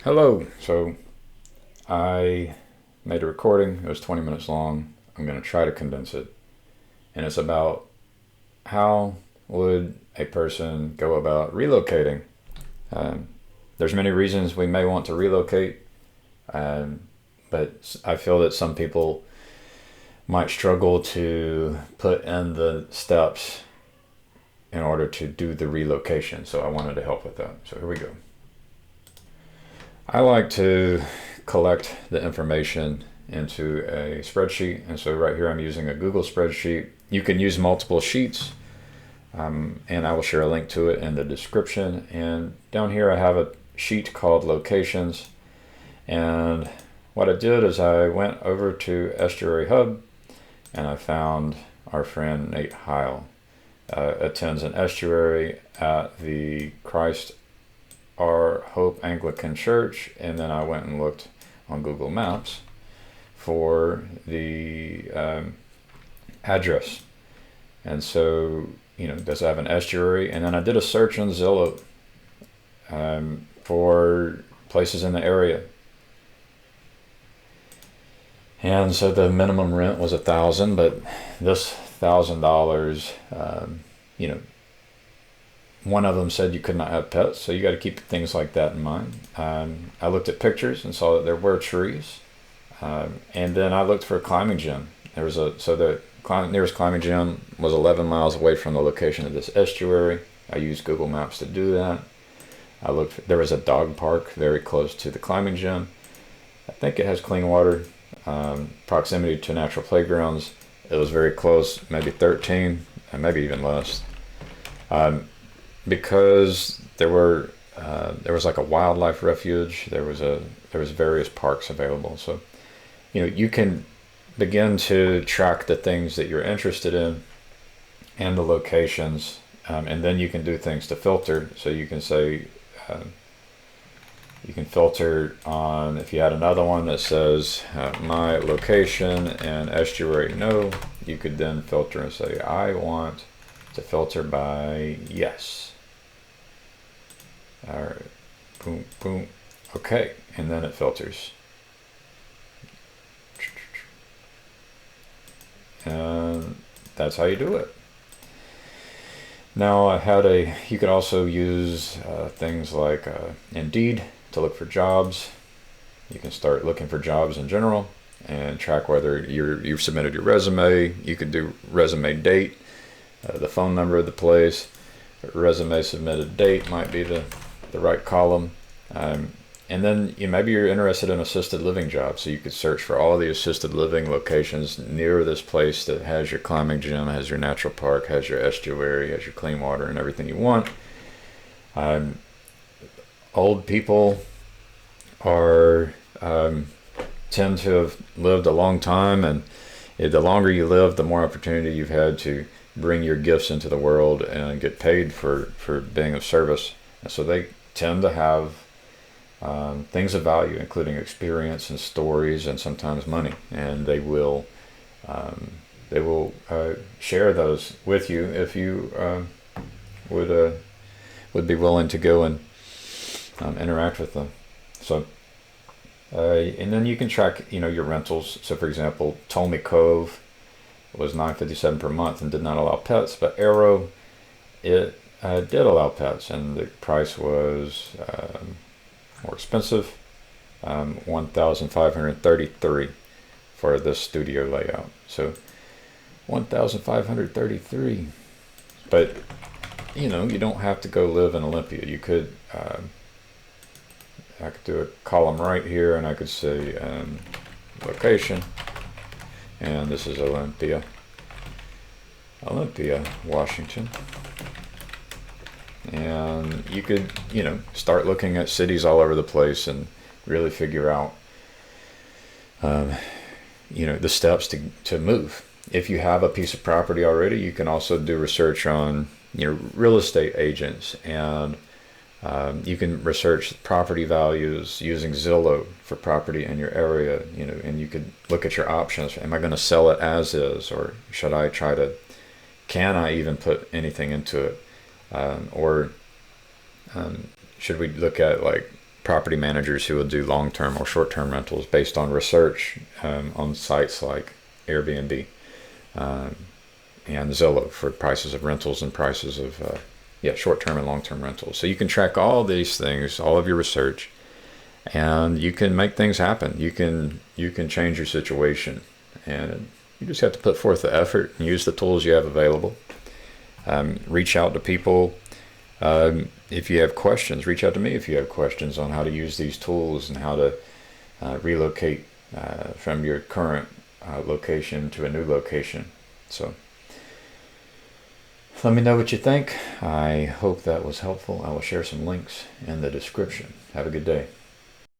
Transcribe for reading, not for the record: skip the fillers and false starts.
Hello. So I made a recording. It was 20 minutes long. I'm going to try to condense it. And it's about how would a person go about relocating. Um, there's many reasons we may want to relocate, um, but I feel that some people might struggle to put in the steps in order to do the relocation. So I wanted to help with that. So here we go. I like to collect the information into a spreadsheet, and so right here I'm using a Google spreadsheet. You can use multiple sheets, and I will share a link to it in the description. And down here I have a sheet called locations, and what I did is I went over to Estuary Hub and I found our friend Nate Heil. Attends an estuary at the Christ Our Hope Anglican Church, and then I went and looked on Google Maps for the address. And so, does it have an estuary? And then I did a search on Zillow for places in the area. And so the minimum rent was $1,000, but this $1,000, one of them said you could not have pets, so you got to keep things like that in mind. I looked at pictures and saw that there were trees, and then I looked for a climbing gym. The nearest climbing gym was 11 miles away from the location of this estuary. I used Google Maps to do that. There was a dog park very close to the climbing gym. I think it has clean water, proximity to natural playgrounds. It was very close, maybe 13, and maybe even less. Because there was like a wildlife refuge. There was various parks available. So, you can begin to track the things that you're interested in and the locations, and then you can do things to filter. So you can say, you can filter on, if you had another one that says my location and estuary no, you could then filter and say I want to filter by yes. All right, boom, boom, okay, and then it filters. And that's how you do it. Now you could also use things like Indeed to look for jobs. You can start looking for jobs in general and track whether you've submitted your resume. You could do resume date, the phone number of the place. Resume submitted date might be the right column, and then maybe you're interested in assisted living jobs, so you could search for all the assisted living locations near this place that has your climbing gym, has your natural park, has your estuary, has your clean water and everything you want. Old people tend to have lived a long time, and the longer you live, the more opportunity you've had to bring your gifts into the world and get paid for being of service. And so they tend to have things of value, including experience and stories and sometimes money, and they will share those with you if you would be willing to go and interact with them. So and then you can track your rentals. So for example, Ptolemy Cove was $9.57 per month and did not allow pets, but Arrow, it did allow pets, and the price was more expensive, $1,533 for this studio layout. So $1,533, but you don't have to go live in Olympia. You could I could do a column right here, and I could say location, and this is Olympia, Washington. And you could, start looking at cities all over the place and really figure out, the steps to move. If you have a piece of property already, you can also do research on, real estate agents, and you can research property values using Zillow for property in your area, and you could look at your options. Am I going to sell it as is, or should I can I even put anything into it? Or should we look at like property managers who will do long-term or short-term rentals based on research on sites like Airbnb and Zillow for prices of rentals and prices of short-term and long-term rentals. So you can track all these things, all of your research, and you can make things happen. You can change your situation, and you just have to put forth the effort and use the tools you have available. Reach out to people. If you have questions, reach out to me if you have questions on how to use these tools and how to relocate from your current location to a new location. So let me know what you think. I hope that was helpful. I will share some links in the description. Have a good day.